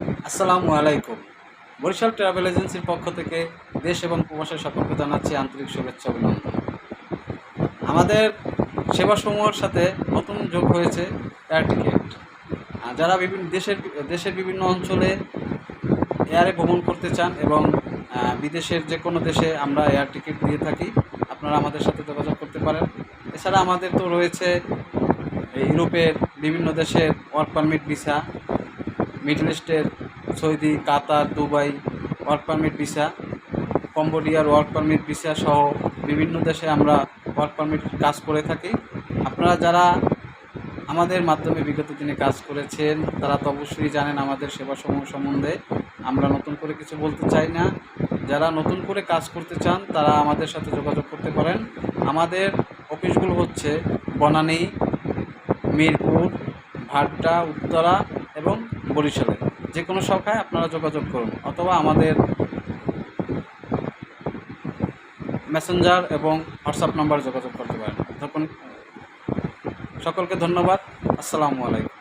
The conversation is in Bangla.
আসসালামু আলাইকুম। বরিশাল ট্রাভেল এজেন্সির পক্ষ থেকে দেশ এবং প্রবাসের সকলকে জানাচ্ছি আন্তরিক শুভেচ্ছা অভিনন্দন। আমাদের সেবাসমূহের সাথে নতুন যোগ হয়েছে এয়ার টিকেট। যারা বিভিন্ন দেশের বিভিন্ন অঞ্চলে এয়ারে ভ্রমণ করতে চান এবং বিদেশের যে কোনো দেশে আমরা এয়ার টিকিট দিয়ে থাকি, আপনারা আমাদের সাথে যোগাযোগ করতে পারেন। এছাড়া আমাদের তো রয়েছে ইউরোপের বিভিন্ন দেশের ওয়ার্ক পারমিট ভিসা, মিডল ইস্টের Saudi, Qatar, Dubai work permit visa, কম্বোডিয়ার ওয়ার্ক পারমিট ভিসা সহ বিভিন্ন দেশে আমরা ওয়ার্ক পারমিট কাজ করে থাকি। আপনারা যারা আমাদের মাধ্যমে বিগত দিনে কাজ করেছেন তারা তো অবশ্যই জানেন আমাদের সেবাসমূহ সম্বন্ধে। আমরা নতুন করে কিছু বলতে চাই না। যারা নতুন করে কাজ করতে চান তারা আমাদের সাথে যোগাযোগ করতে পারেন। আমাদের অফিসগুলো হচ্ছে বনানী, মিরপুর, ভাট্টা, উত্তরা এবং বরিশালে। যে কোনো শাখায় আপনারা যোগাযোগ করুন অথবা আমাদের মেসেঞ্জার এবং হোয়াটসঅ্যাপ নাম্বারে যোগাযোগ করতে পারেন। তখন সকলকে ধন্যবাদ। আসসালামু আলাইকুম।